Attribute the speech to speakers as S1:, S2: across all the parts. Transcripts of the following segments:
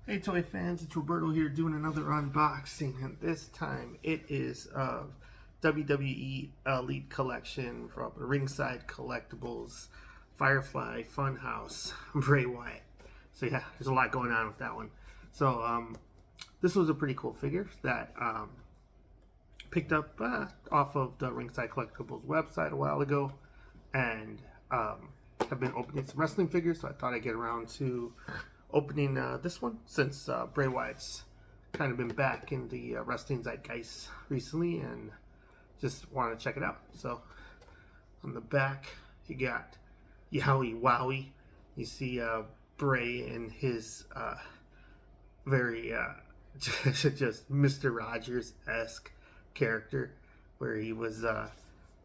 S1: Hey toy fans, it's Roberto here doing another unboxing, and this time it is of WWE Elite Collection from Ringside Collectibles, FireFly, Funhouse, Bray, Wyatt. So yeah, there's a lot going on with that one. So this was a pretty cool figure that picked up off of the Ringside Collectibles website a while ago, and have been opening some wrestling figures, so I thought I'd get around to opening this one since Bray Wyatt's kind of been back in the wrestling zeitgeist recently, and just wanted to check it out. So on the back you got Yowie Wowie. You see Bray and his very just Mr. Rogers-esque character, where he was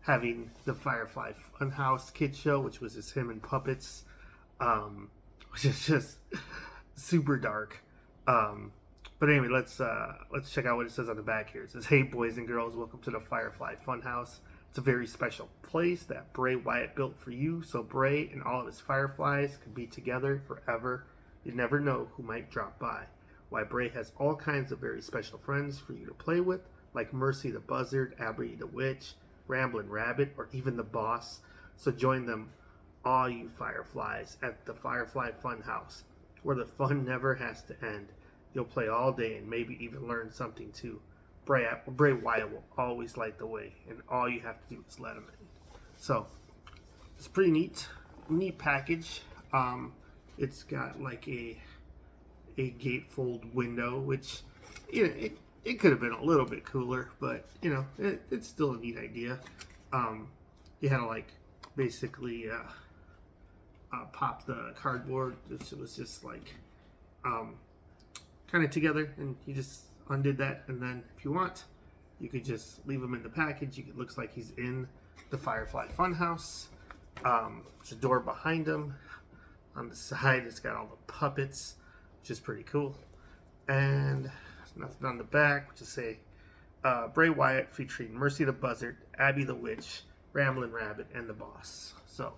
S1: having the FireFly Funhouse kid show, which was just him and puppets, which is just super dark. But anyway, let's check out what it says on the back here. It says, "Hey boys and girls, welcome to the FireFly Funhouse. It's a very special place that Bray Wyatt built for you, so Bray and all of his Fireflies can be together forever. You never know who might drop by. Why, Bray has all kinds of very special friends for you to play with, like Mercy the Buzzard, Abby the Witch, Ramblin' Rabbit, or even the Boss. So join them, all you Fireflies, at the FireFly Funhouse, where the fun never has to end. You'll play all day and maybe even learn something too. Bray Wyatt will always light the way, and all you have to do is let him in." So it's pretty neat package. It's got like a gatefold window, which, you know, it could have been a little bit cooler, but you know, it's still a neat idea. You had to like basically pop the cardboard, which was just like kind of together, and you just undid that, and then if you want, you could just leave him in the package. It looks like he's in the FireFly Funhouse. There's a door behind him. On the side, it's got all the puppets, which is pretty cool. And nothing on the back, which is say Bray Wyatt featuring Mercy the Buzzard, Abby the Witch, Ramblin' Rabbit, and the Boss. So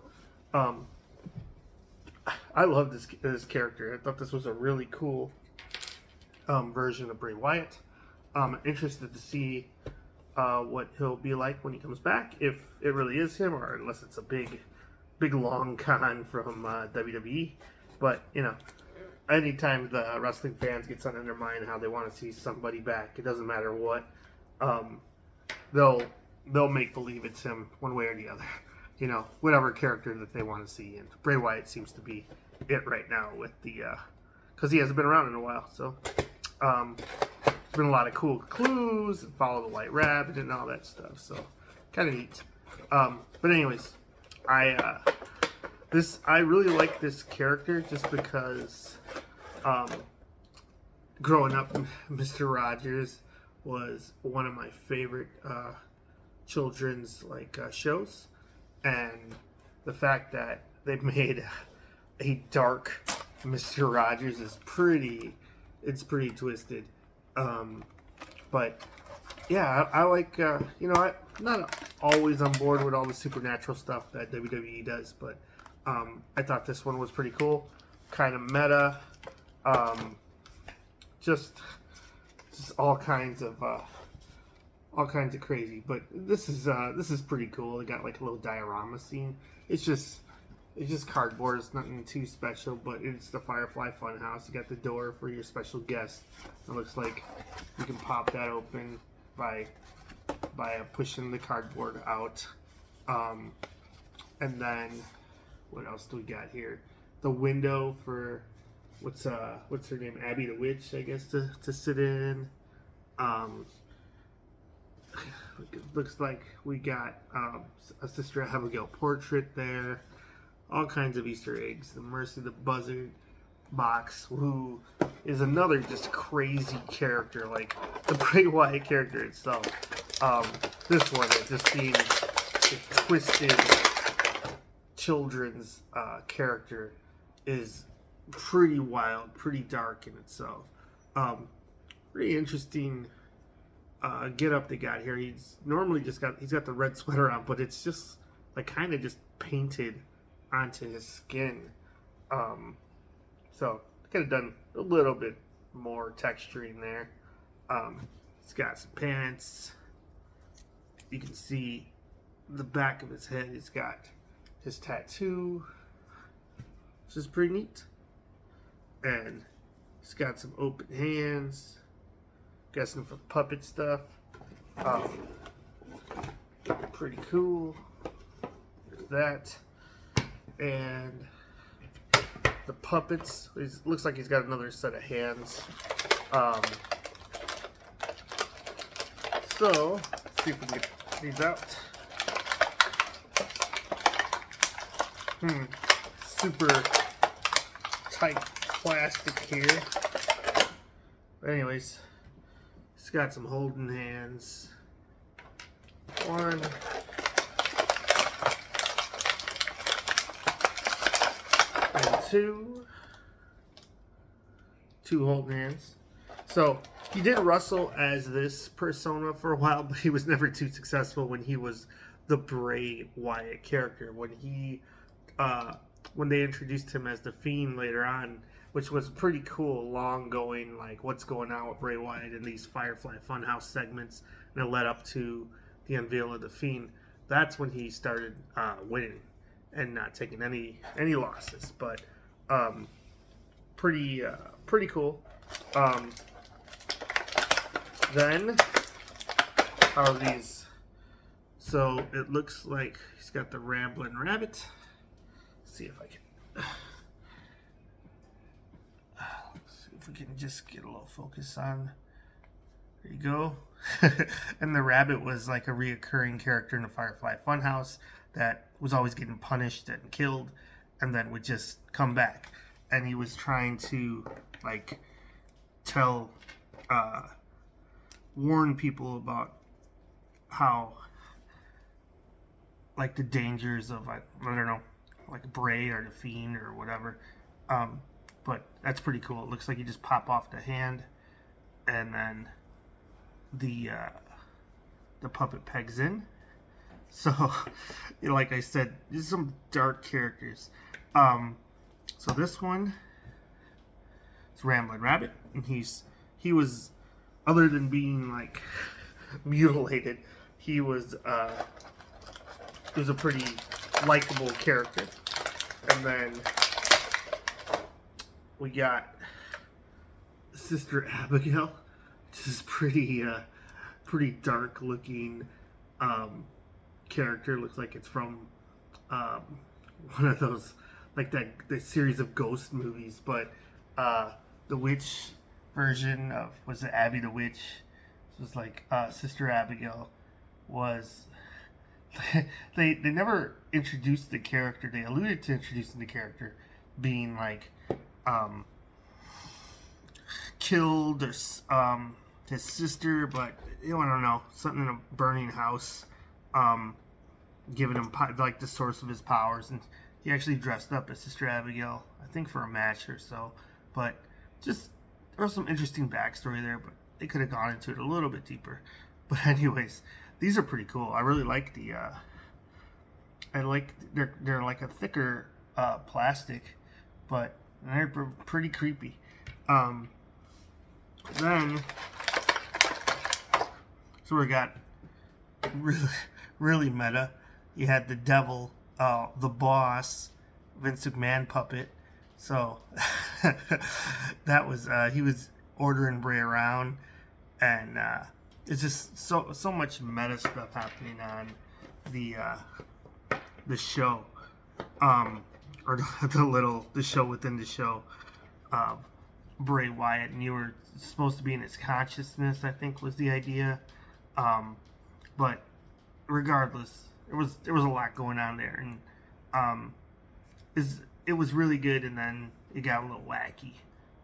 S1: I love this character. I thought this was a really cool version of Bray Wyatt. I'm interested to see what he'll be like when he comes back, if it really is him, or unless it's a big long con from WWE. But you know, anytime the wrestling fans get something in their mind how they want to see somebody back, it doesn't matter what, they'll make believe it's him one way or the other. You know, whatever character that they want to see, and Bray Wyatt seems to be it right now with the because he hasn't been around in a while. So there's been a lot of cool clues and follow the white rabbit and all that stuff. So kind of neat. But anyways, I really like this character just because growing up, Mr. Rogers was one of my favorite children's shows, and the fact that they made a dark Mr. Rogers is pretty twisted. But yeah, I like you know, I'm not always on board with all the supernatural stuff that WWE does, but I thought this one was pretty cool, kind of meta, just all kinds of crazy. But this is pretty cool. It got like a little diorama scene. It's just cardboard. It's nothing too special, but it's the FireFly Funhouse. You got the door for your special guest. It looks like you can pop that open by pushing the cardboard out. And then what else do we got here? The window for what's her name? Abby the Witch, I guess, to sit in. It looks like we got a Sister Abigail portrait there. All kinds of Easter eggs. The Mercy the Buzzard box, who is another just crazy character, like the Bray Wyatt character itself. This one, it just seems a twisted children's character, is pretty wild, pretty dark in itself. Pretty interesting get up they got here. He's got the red sweater on, but it's just like kind of just painted onto his skin. So could have done a little bit more texturing there. He's got some pants. You can see the back of his head. He's got his tattoo, which is pretty neat. And he's got some open hands. Guessing for puppet stuff. Pretty cool. There's that. And the puppets. Looks like he's got another set of hands. So, let's see if we can get these out. Super tight plastic here. But anyways, it's got some holding hands. 1. And 2. 2 holding hands. So, he did wrestle as this persona for a while, but he was never too successful when he was the Bray Wyatt character. When they introduced him as the Fiend later on, which was pretty cool, long going, like what's going on with Bray Wyatt in these FireFly Funhouse segments, and it led up to the unveil of the Fiend. That's when he started winning and not taking any losses. But pretty cool. Then how are these? So it looks like he's got the Ramblin' Rabbit. Let's see if I can. Let's see if we can just get a little focus on. There you go. And the rabbit was like a reoccurring character in the FireFly Funhouse that was always getting punished and killed, and then would just come back. And he was trying to like warn people about how, like, the dangers of, I don't know, like Bray or the Fiend or whatever. But that's pretty cool. It looks like you just pop off the hand, and then the puppet pegs in. So, like I said, these are some dark characters. So this one is Ramblin' Rabbit, and he was, other than being like mutilated, he was a pretty likable character. And then we got Sister Abigail, which is pretty dark looking character. Looks like it's from one of those, like the series of ghost movies. But the witch version of, was it Abby the Witch? It was like Sister Abigail was. They never introduced the character. They alluded to introducing the character being like killed, or his sister, but I don't know, something in a burning house, giving him like the source of his powers, and he actually dressed up as Sister Abigail, I think for a match or so. But just, there was some interesting backstory there, but they could have gone into it a little bit deeper. But anyways, these are pretty cool. I really like they're like a thicker plastic, but they're pretty creepy. Then, so we got really meta. You had the devil, the boss, Vince McMahon puppet. So that was he was ordering Bray around, and it's just so much meta stuff happening on the show, or the show within the show. Bray Wyatt, and you were supposed to be in his consciousness, I think was the idea. But regardless, there was a lot going on there, and it was really good, and then it got a little wacky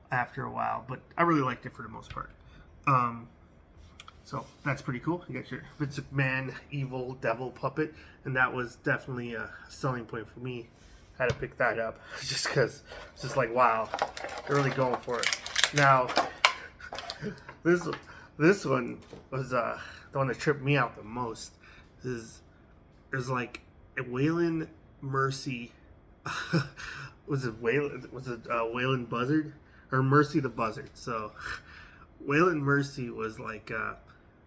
S1: after a while. But I really liked it for the most part. So that's pretty cool. You got your Vince McMahon evil devil puppet, and that was definitely a selling point for me. I had to pick that up just because it's just like, wow, they're really going for it. Now, this one was the one that tripped me out the most. There's like a Waylon Mercy. Was it Waylon Buzzard? or Mercy the Buzzard. So Waylon Mercy was like a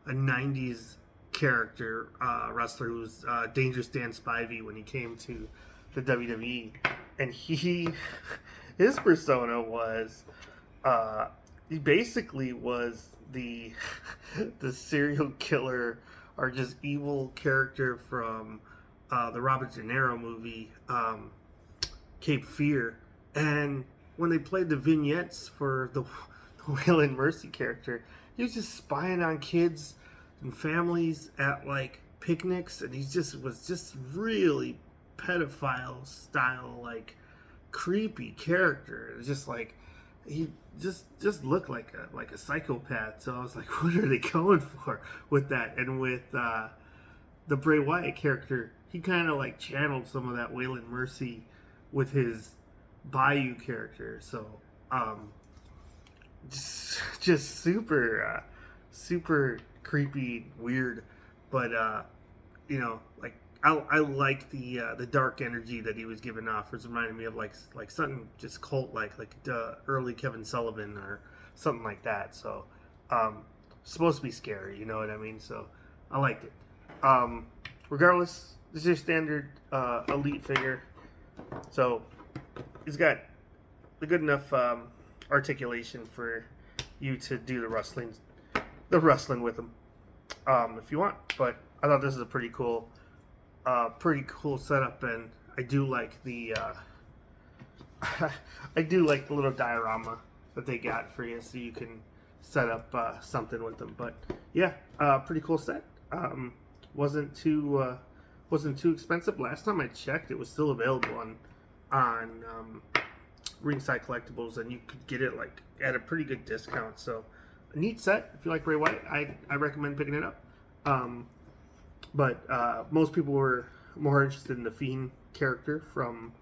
S1: 90s character wrestler who was Dangerous Dan Spivey when he came to the WWE, and his persona was he basically was the the serial killer or just evil character from the Robert De Niro movie Cape Fear. And when they played the vignettes for the Waylon Mercy character, he was just spying on kids and families at like picnics, and he just was just really pedophile style, like creepy character. It was just like he just looked like a psychopath. So I was like, what are they going for with that? And with the Bray Wyatt character, he kind of like channeled some of that Waylon Mercy with his Bayou character. So just super super creepy, weird, but you know, like I like the dark energy that he was giving off. It reminded me of like something just cult like early Kevin Sullivan or something like that. So supposed to be scary, you know what I mean? So I liked it. Regardless, this is your standard elite figure. So he's got the good enough articulation for you to do the wrestling with him if you want. But I thought this is a pretty cool setup, and I do like the I do like the little diorama that they got for you, so you can set up something with them. But yeah, pretty cool set. Wasn't too expensive. Last time I checked, it was still available on Ringside Collectibles, and you could get it like at a pretty good discount. So a neat set. If you like Bray Wyatt, I recommend picking it up. But most people were more interested in the Fiend character from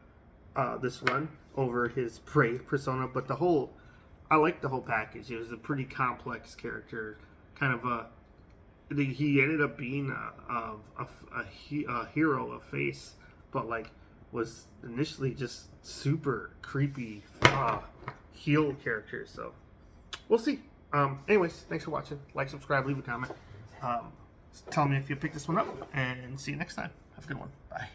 S1: this run over his Bray persona. But I liked the whole package. It was a pretty complex character. Kind of he ended up being a hero, a face, but like was initially just super creepy heel character. So we'll see. Anyways, thanks for watching. Like, subscribe, leave a comment. Tell me if you pick this one up, and see you next time. Have a good one. Bye.